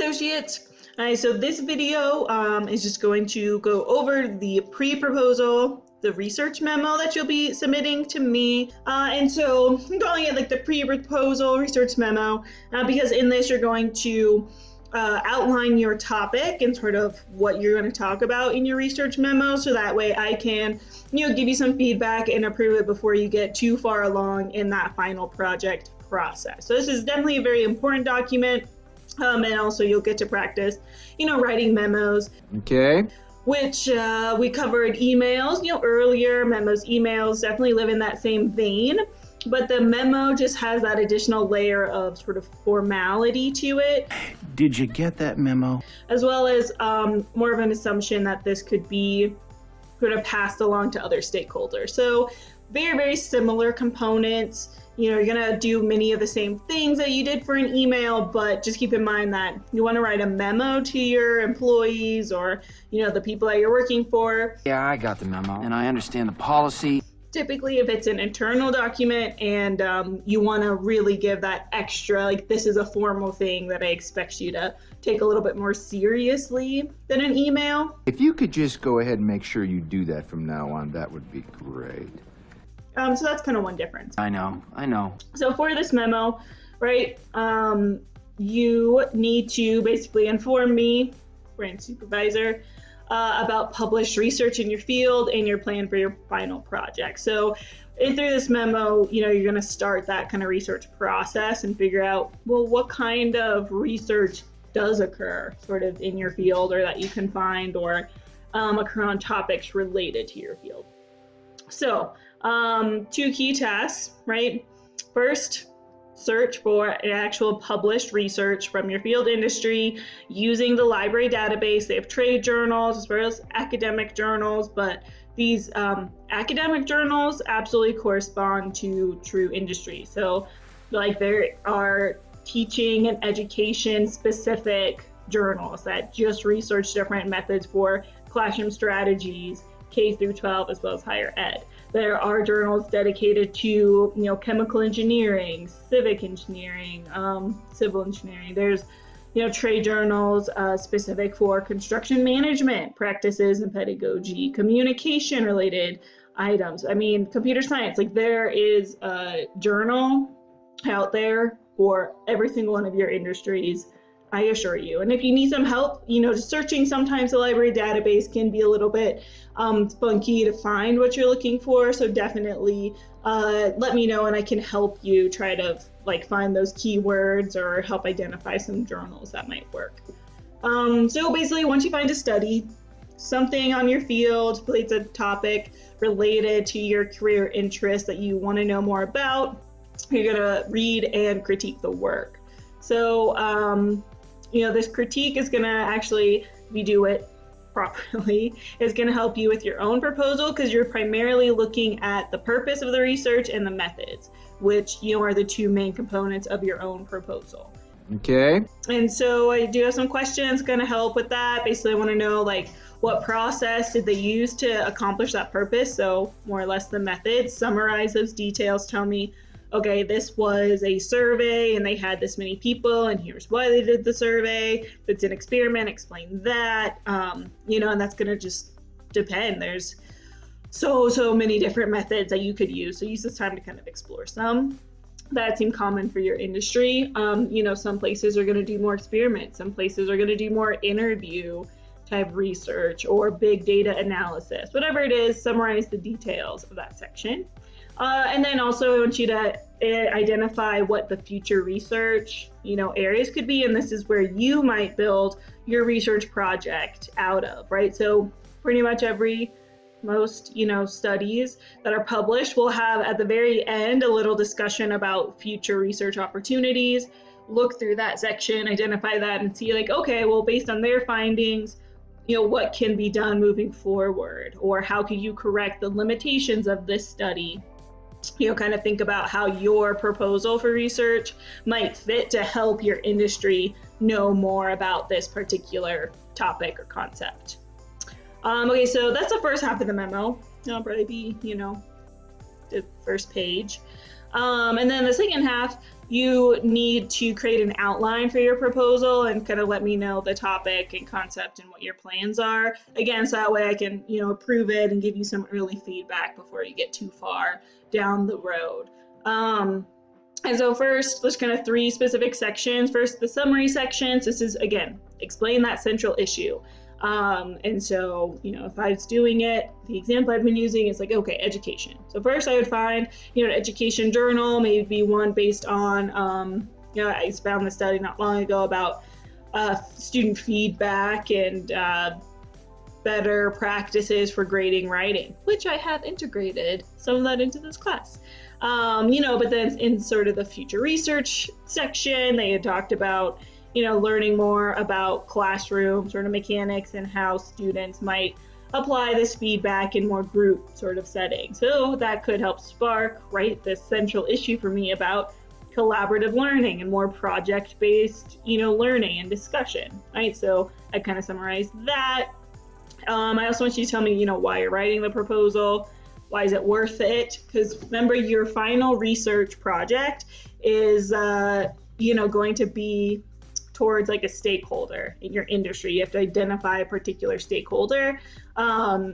associates. So this video is just going to go over the pre-proposal, the research memo that you'll be submitting to me. And so I'm calling it like the pre-proposal research memo because in this you're going to outline your topic and sort of what you're going to talk about in your research memo, so that way I can, give you some feedback and approve it before you get too far along in that final project process. So this is definitely a very important document, and also you'll get to practice, writing memos. Okay. Which we covered emails, earlier. Memos, emails definitely live in that same vein. But the memo just has that additional layer of sort of formality to it. Did you get that memo? As well as more of an assumption that this could be sort of passed along to other stakeholders. So very, very similar components. You're gonna do many of the same things that you did for an email, but just keep in mind that you wanna write a memo to your employees or, the people that you're working for. Yeah, I got the memo and I understand the policy. Typically, if it's an internal document and you want to really give that extra, like this is a formal thing that I expect you to take a little bit more seriously than an email. If you could just go ahead and make sure you do that from now on, that would be great. So that's kind of one difference. I know. So for this memo, right, you need to basically inform me, branch supervisor, about published research in your field and your plan for your final project. So through this memo, you're going to start that kind of research process and figure out, well, what kind of research does occur sort of in your field or that you can find or occur on topics related to your field. So 2 key tasks, right? First, search for actual published research from your field industry using the library database. They have trade journals as well as academic journals, but these academic journals absolutely correspond to true industry. So like there are teaching and education specific journals that just research different methods for classroom strategies, K through 12, as well as higher ed. There are journals dedicated to, chemical engineering, civic engineering, civil engineering. There's, trade journals specific for construction management practices and pedagogy, communication related items. I mean, computer science, like there is a journal out there for every single one of your industries, I assure you. And if you need some help, just searching, sometimes the library database can be a little bit funky to find what you're looking for. So definitely let me know and I can help you try to find those keywords or help identify some journals that might work. So basically, once you find a study, something on your field, it's a topic related to your career interest that you want to know more about, you're gonna read and critique the work. So this critique is going to actually, if you do it properly, is going to help you with your own proposal because you're primarily looking at the purpose of the research and the methods, which are the 2 main components of your own proposal. Okay. And so I do have some questions going to help with that. Basically, I want to know what process did they use to accomplish that purpose? So more or less the methods, summarize those details, tell me, okay, this was a survey and they had this many people and here's why they did the survey. If it's an experiment, explain that, and that's gonna just depend. There's so many different methods that you could use. So use this time to kind of explore some that seem common for your industry. Some places are gonna do more experiments. Some places are gonna do more interview type research or big data analysis. Whatever it is, summarize the details of that section. And then also I want you to identify what the future research, areas could be. And this is where you might build your research project out of, right? So pretty much most, studies that are published will have at the very end a little discussion about future research opportunities. Look through that section, identify that and see okay, well, based on their findings, what can be done moving forward, or how could you correct the limitations of this study? Kind of think about how your proposal for research might fit to help your industry know more about this particular topic or concept. Okay, so that's the first half of the memo. That'll probably be, the first page. And then the second half, you need to create an outline for your proposal and kind of let me know the topic and concept and what your plans are. Again, so that way I can, approve it and give you some early feedback before you get too far down the road. And so first, there's kind of 3 specific sections. First, the summary section. So this is, again, explain that central issue. And so, if I was doing it, the example I've been using is like, okay, education. So first I would find, an education journal, maybe one based on, I found the study not long ago about student feedback and better practices for grading writing, which I have integrated some of that into this class. But then in sort of the future research section, they had talked about, learning more about classroom sort of mechanics and how students might apply this feedback in more group sort of settings. So that could help spark, right, this central issue for me about collaborative learning and more project-based, learning and discussion, right? So I kind of summarized that. I also want you to tell me, why you're writing the proposal. Why is it worth it? Because remember, your final research project is, going to be towards like a stakeholder in your industry. You have to identify a particular stakeholder,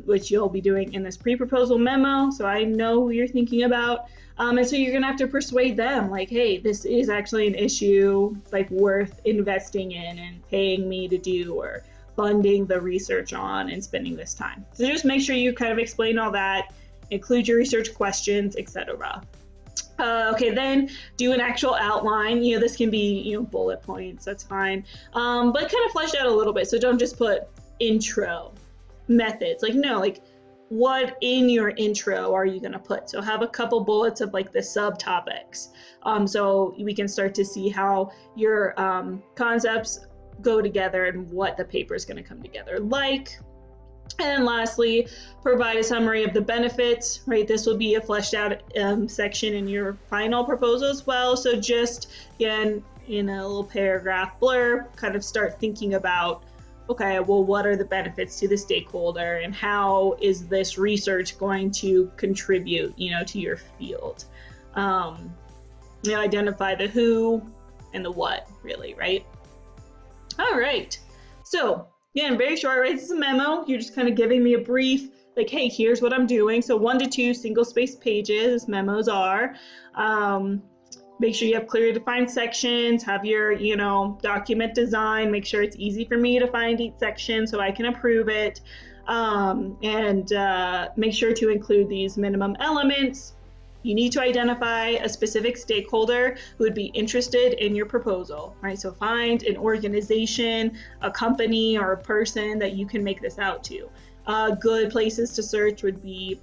which you'll be doing in this pre-proposal memo. So I know who you're thinking about. And so you're gonna have to persuade them like, hey, this is actually an issue like worth investing in and paying me to do, or funding the research on and spending this time. So just make sure you kind of explain all that, include your research questions, etc. Okay, then do an actual outline. This can be, bullet points, that's fine. But kind of flesh out a little bit. So don't just put intro, methods. What in your intro are you gonna put? So have a couple bullets of like the subtopics. So we can start to see how your concepts go together and what the paper is gonna come together like. And then lastly, provide a summary of the benefits, right? This will be a fleshed out section in your final proposal as well. So just, again, in a little paragraph blurb, kind of start thinking about, okay, well, what are the benefits to the stakeholder and how is this research going to contribute, to your field? Identify the who and the what, really, right? All right, so again, very short, right? This is a memo. You're just kind of giving me a brief, like, hey, here's what I'm doing. So 1 to 2 single-spaced pages, memos are. Make sure you have clearly defined sections, have your, document design, make sure it's easy for me to find each section so I can approve it. And make sure to include these minimum elements. You need to identify a specific stakeholder who would be interested in your proposal, right? So find an organization, a company, or a person that you can make this out to. Good places to search would be,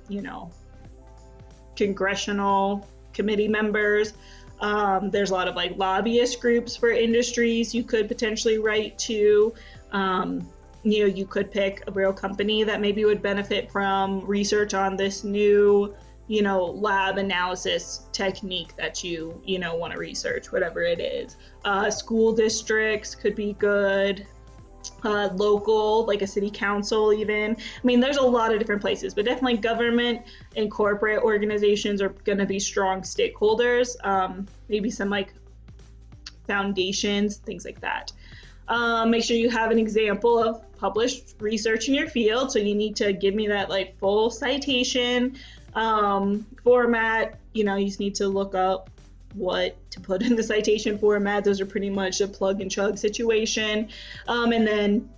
congressional committee members. There's a lot of like lobbyist groups for industries you could potentially write to. You could pick a real company that maybe would benefit from research on this new lab analysis technique that you want to research, whatever it is. School districts could be good. Local, like a city council even. I mean, there's a lot of different places, but definitely government and corporate organizations are going to be strong stakeholders. Maybe some like foundations, things like that. Make sure you have an example of published research in your field. So you need to give me that like full citation format. You just need to look up what to put in the citation format. Those are pretty much a plug and chug situation. And then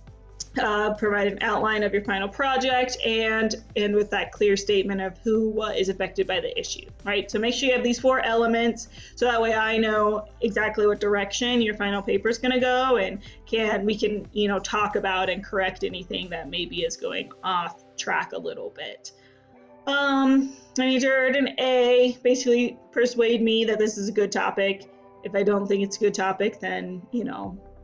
provide an outline of your final project and with that clear statement of who, what is affected by the issue, right? So make sure you have these 4 elements so that way I know exactly what direction your final paper is going to go, and we can talk about and correct anything that maybe is going off track a little bit. I need to earn an A, basically persuade me that this is a good topic. If I don't think it's a good topic, then,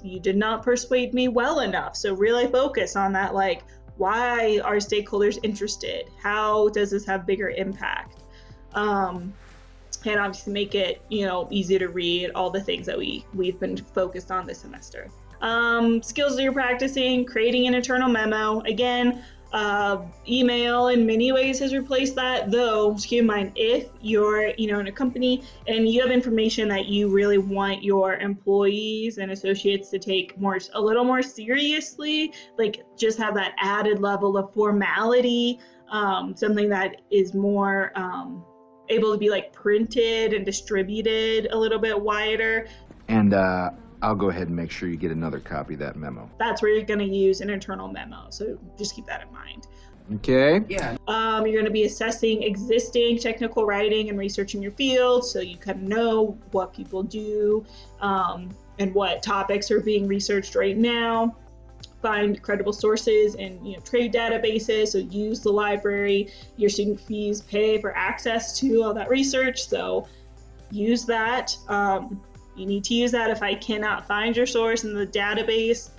you did not persuade me well enough. So really focus on that, like, why are stakeholders interested? How does this have bigger impact? And obviously make it, easy to read, all the things that we've been focused on this semester. Skills that you're practicing, creating an internal memo. Again, Email in many ways has replaced that, though keep in mind, if you're in a company and you have information that you really want your employees and associates to take a little more seriously, like just have that added level of formality, something that is more able to be like printed and distributed a little bit wider. And I'll go ahead and make sure you get another copy of that memo. That's where you're going to use an internal memo. So just keep that in mind. Okay. Yeah. You're going to be assessing existing technical writing and research in your field, so you kind of know what people do and what topics are being researched right now. Find credible sources and trade databases. So use the library. Your student fees pay for access to all that research. So use that. You need to use that if I cannot find your source in the database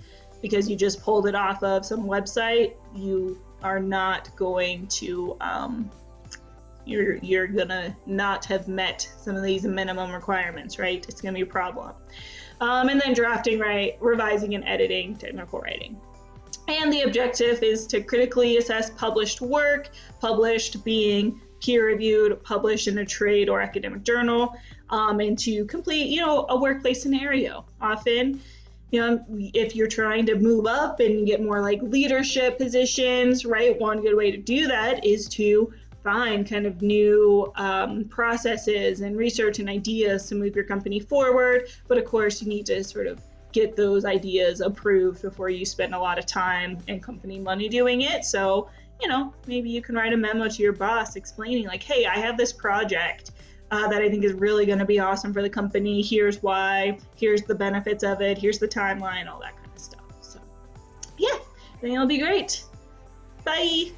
because you just pulled it off of some website. You are not going to, you're gonna not have met some of these minimum requirements, right? It's gonna be a problem. And then drafting, right, revising and editing technical writing. And the objective is to critically assess published work, published being peer-reviewed, published in a trade or academic journal, and to complete, a workplace scenario. Often, if you're trying to move up and get more like leadership positions, right, one good way to do that is to find kind of new processes and research and ideas to move your company forward. But of course, you need to sort of get those ideas approved before you spend a lot of time and company money doing it. So, maybe you can write a memo to your boss explaining like, hey, I have this project that I think is really going to be awesome for the company. Here's why, here's the benefits of it, here's the timeline, all that kind of stuff. So yeah, I think it'll be great. Bye.